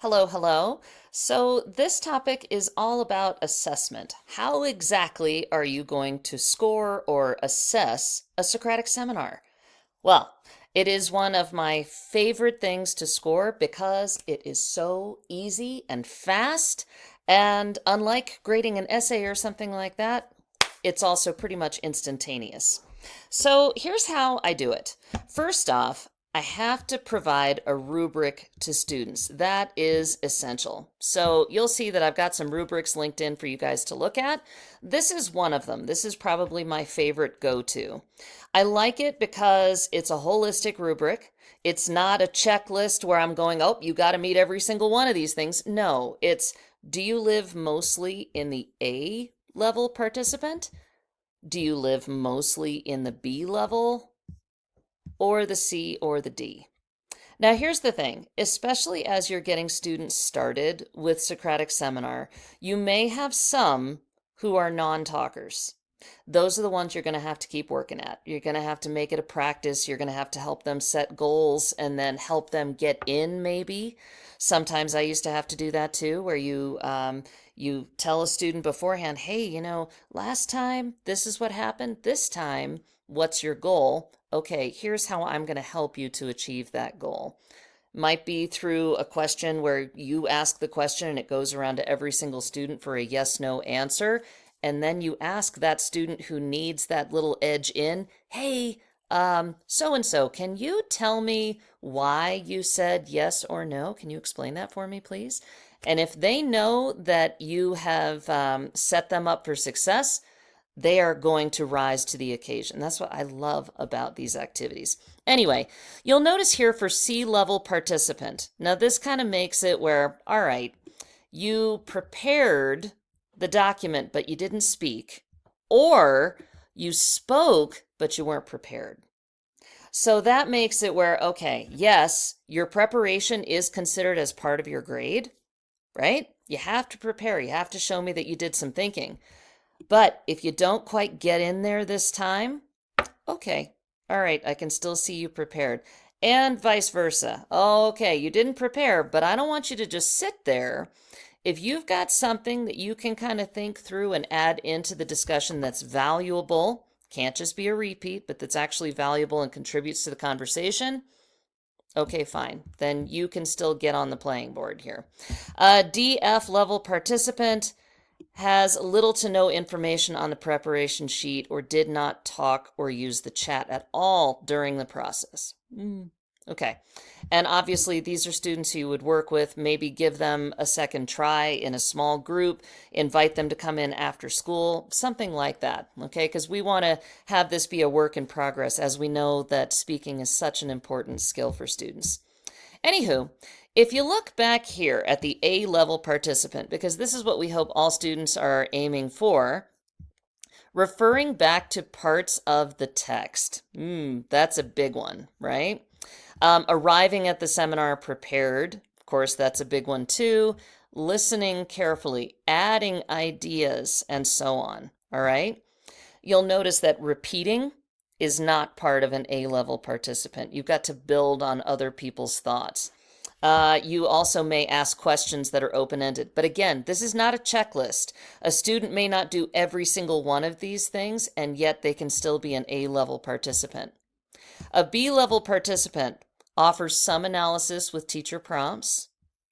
Hello, hello. So, this topic is all about assessment. How exactly are you going to score or assess a Socratic seminar? Well, it is one of my favorite things to score because it is so easy and fast. And unlike grading an essay or something like that, it's also pretty much instantaneous. So here's how I do it. First off, I have to provide a rubric to students. That is essential. So you'll see that I've got some rubrics linked in for you guys to look at. This is one of them. This is probably my favorite go-to. I like it because it's a holistic rubric. It's not a checklist where I'm going, oh, you got to meet every single one of these things. No, it's do you live mostly in the A level participant? Do you live mostly in the B level or the C or the D? Now, here's the thing, especially as you're getting students started with Socratic Seminar, you may have some who are non-talkers. Those are the ones you're going to have to keep working at. You're going to have to make it a practice. You're going to have to help them set goals and then help them get in, maybe. Sometimes I used to have to do that too, where you tell a student beforehand, hey, last time this is what happened. This time, what's your goal? Okay, here's how I'm going to help you to achieve that goal. Might be through a question where you ask the question and it goes around to every single student for a yes/no answer. And then you ask that student who needs that little edge in, hey, so and so, can you tell me why you said yes or no? Can you explain that for me, please? And if they know that you have set them up for success, they are going to rise to the occasion. That's what I love about these activities. Anyway, you'll notice here for C-level participant. Now, this kind of makes it where, all right, you prepared the document, but you didn't speak, or you spoke, but you weren't prepared. So that makes it where, okay, yes, your preparation is considered as part of your grade, right? You have to prepare. You have to show me that you did some thinking. But if you don't quite get in there this time, okay, all right, I can still see you prepared. And vice versa. Okay, you didn't prepare, but I don't want you to just sit there. If you've got something that you can kind of think through and add into the discussion that's valuable, can't just be a repeat, but that's actually valuable and contributes to the conversation, okay, fine. Then you can still get on the playing board here. DF level participant has little to no information on the preparation sheet or did not talk or use the chat at all during the process. Okay. And obviously, these are students who you would work with, maybe give them a second try in a small group, invite them to come in after school, something like that. Okay. Because we want to have this be a work in progress, as we know that speaking is such an important skill for students. Anywho, if you look back here at the A-level participant, because this is what we hope all students are aiming for, referring back to parts of the text. That's a big one, right? Arriving at the seminar prepared, of course, that's a big one too. Listening carefully, adding ideas, and so on, all right? You'll notice that repeating is not part of an A-level participant. You've got to build on other people's thoughts. You also may ask questions that are open-ended. But again, this is not a checklist. A student may not do every single one of these things, and yet they can still be an A-level participant. A B-level participant offers some analysis with teacher prompts,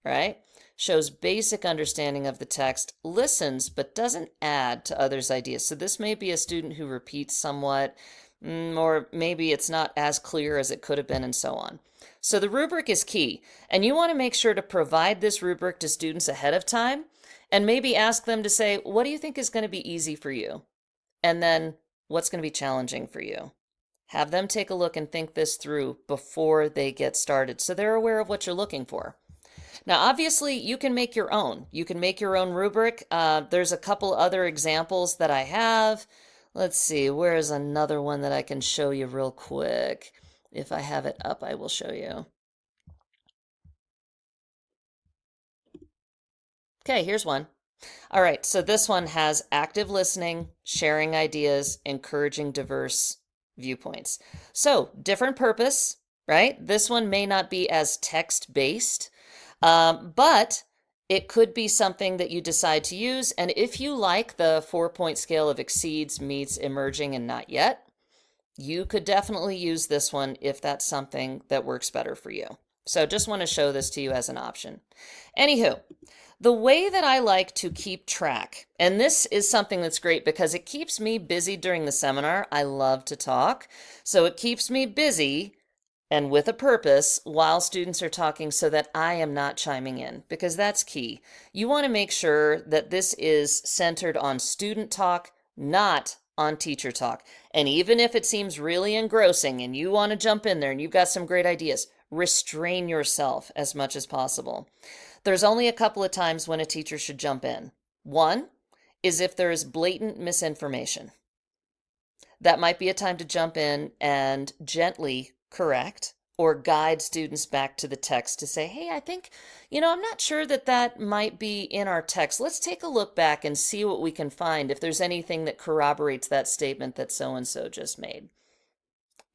right? Shows basic understanding of the text, listens, but doesn't add to others' ideas. So this may be a student who repeats somewhat, or maybe it's not as clear as it could have been, and so on. So the rubric is key, and you want to make sure to provide this rubric to students ahead of time, and maybe ask them to say, what do you think is going to be easy for you? And then, what's going to be challenging for you? Have them take a look and think this through before they get started, so they're aware of what you're looking for. Now, obviously, you can make your own. You can make your own rubric. There's a couple other examples that I have. Let's see, where's another one that I can show you real quick? If I have it up, I will show you. Okay, here's one. All right, so this one has active listening, sharing ideas, encouraging diverse viewpoints. So, different purpose, right? This one may not be as text-based. But it could be something that you decide to use. And if you like the 4-point scale of exceeds, meets, emerging, and not yet, you could definitely use this one if that's something that works better for you. So just want to show this to you as an option. Anywho, the way that I like to keep track, and this is something that's great because it keeps me busy during the seminar. I love to talk, so it keeps me busy and with a purpose while students are talking so that I am not chiming in, because that's key. You want to make sure that this is centered on student talk, not on teacher talk. And even if it seems really engrossing and you want to jump in there and you've got some great ideas, restrain yourself as much as possible. There's only a couple of times when a teacher should jump in. One is if there is blatant misinformation. That might be a time to jump in and gently correct or guide students back to the text to say, hey, I think, I'm not sure that that might be in our text. Let's take a look back and see what we can find if there's anything that corroborates that statement that so-and-so just made.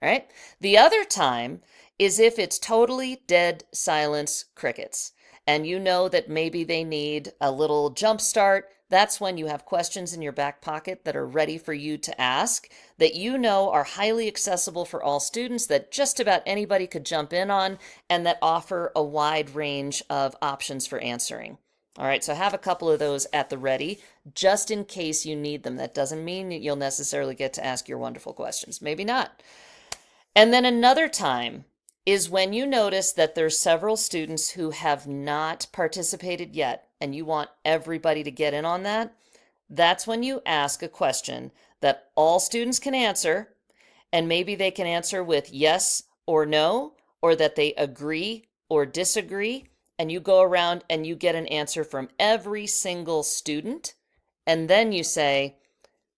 All right? The other time is if it's totally dead silence, crickets, and you know that maybe they need a little jump start. That's when you have questions in your back pocket that are ready for you to ask, that you know are highly accessible for all students, that just about anybody could jump in on, and that offer a wide range of options for answering. All right, so have a couple of those at the ready, just in case you need them. That doesn't mean that you'll necessarily get to ask your wonderful questions. Maybe not. And then another time is when you notice that there's several students who have not participated yet, and you want everybody to get in on that. That's when you ask a question that all students can answer, and maybe they can answer with yes or no, or that they agree or disagree, and you go around and you get an answer from every single student, and then you say,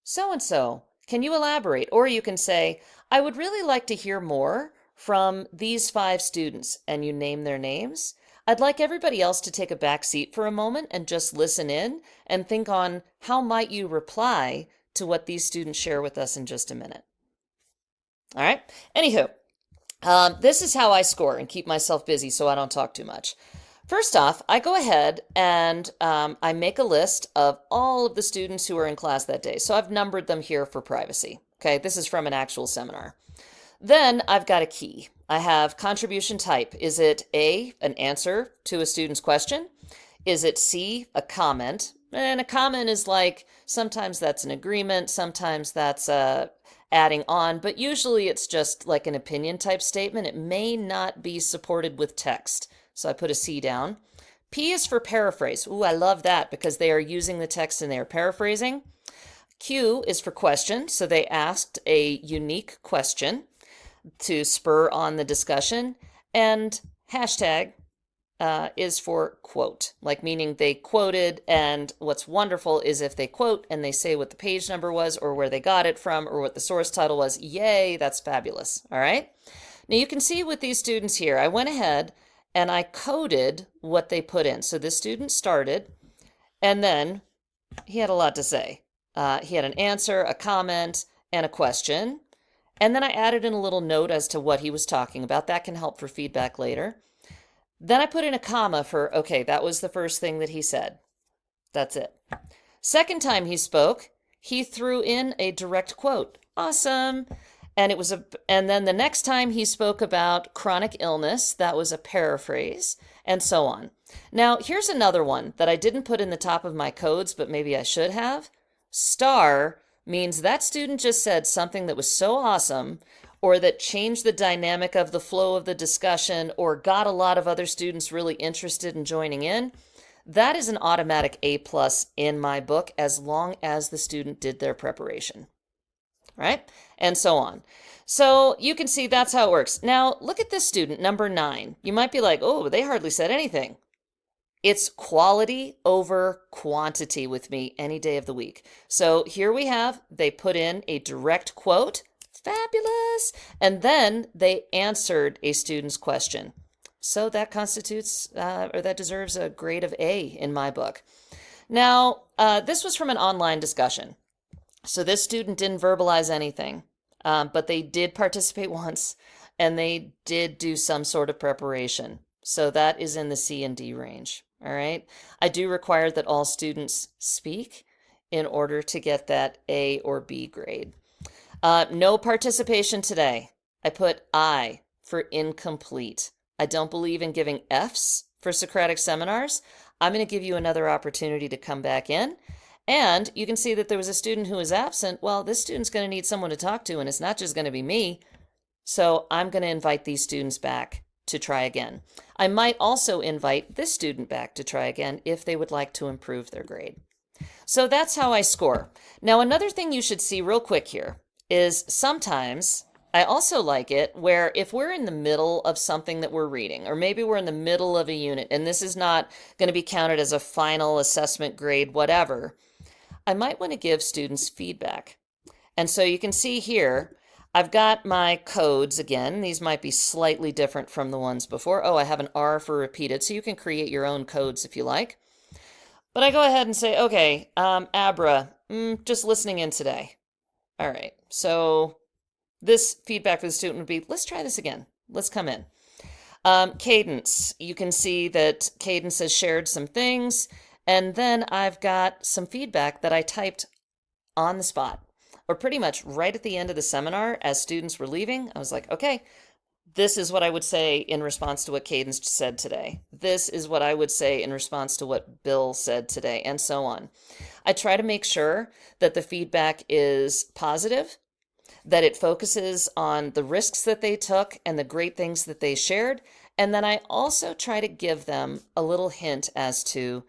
so-and-so, can you elaborate? Or you can say, I would really like to hear more from these 5 students, and you name their names. I'd like everybody else to take a back seat for a moment and just listen in and think on how might you reply to what these students share with us in just a minute. All right. Anywho, this is how I score and keep myself busy so I don't talk too much. First off, I go ahead and I make a list of all of the students who are in class that day. So I've numbered them here for privacy. Okay, this is from an actual seminar. Then I've got a key. I have contribution type. Is it A, an answer to a student's question? Is it C, a comment? And a comment is like, sometimes that's an agreement, sometimes that's adding on, but usually it's just like an opinion type statement. It may not be supported with text. So I put a C down. P is for paraphrase. Ooh, I love that because they are using the text and they are paraphrasing. Q is for question. So they asked a unique question to spur on the discussion. And hashtag is for quote, like meaning they quoted. And what's wonderful is if they quote and they say what the page number was or where they got it from or what the source title was. Yay, that's fabulous. All right. Now you can see with these students here, I went ahead and I coded what they put in. So this student started, and then he had a lot to say. He had an answer, a comment, and a question. And then I added in a little note as to what he was talking about. That can help for feedback later. Then I put in a comma for, okay, that was the first thing that he said. That's it. Second time he spoke, he threw in a direct quote. Awesome. And then the next time he spoke about chronic illness, that was a paraphrase, and so on. Now, here's another one that I didn't put in the top of my codes, but maybe I should have. Star means that student just said something that was so awesome, or that changed the dynamic of the flow of the discussion, or got a lot of other students really interested in joining in. That is an automatic A+ in my book, as long as the student did their preparation. Right? And so on. So you can see that's how it works. Now, look at this student, number 9. You might be like, oh, they hardly said anything. It's quality over quantity with me any day of the week. So here we have, they put in a direct quote, fabulous, and then they answered a student's question. So that constitutes, or that deserves a grade of A in my book. Now, this was from an online discussion. So this student didn't verbalize anything, but they did participate once, and they did do some sort of preparation. So that is in the C and D range. All right. I do require that all students speak in order to get that A or B grade. No participation today. I put I for incomplete. I don't believe in giving Fs for Socratic seminars. I'm going to give you another opportunity to come back in. And you can see that there was a student who was absent. Well, this student's going to need someone to talk to, and it's not just going to be me. So I'm going to invite these students back to try again. I might also invite this student back to try again if they would like to improve their grade. So that's how I score. Now, another thing you should see real quick here is sometimes I also like it where if we're in the middle of something that we're reading, or maybe we're in the middle of a unit, and this is not going to be counted as a final assessment grade, whatever, I might want to give students feedback. And so you can see here, I've got my codes again. These might be slightly different from the ones before. Oh, I have an R for repeated, so you can create your own codes if you like. But I go ahead and say, okay, Abra, just listening in today. All right, so this feedback for the student would be, let's try this again. Let's come in. Cadence, you can see that Cadence has shared some things, and then I've got some feedback that I typed on the spot, or pretty much right at the end of the seminar as students were leaving. I was like, okay, this is what I would say in response to what Cadence said today. This is what I would say in response to what Bill said today, and so on. I try to make sure that the feedback is positive, that it focuses on the risks that they took and the great things that they shared. And then I also try to give them a little hint as to,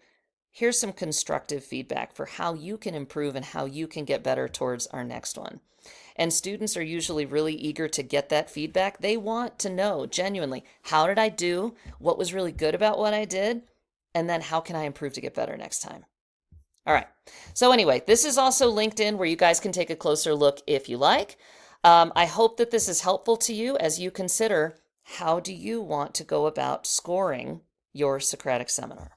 here's some constructive feedback for how you can improve and how you can get better towards our next one. And students are usually really eager to get that feedback. They want to know genuinely, how did I do? What was really good about what I did? And then how can I improve to get better next time? All right. So anyway, this is also linked in where you guys can take a closer look if you like. I hope that this is helpful to you as you consider, how do you want to go about scoring your Socratic seminar?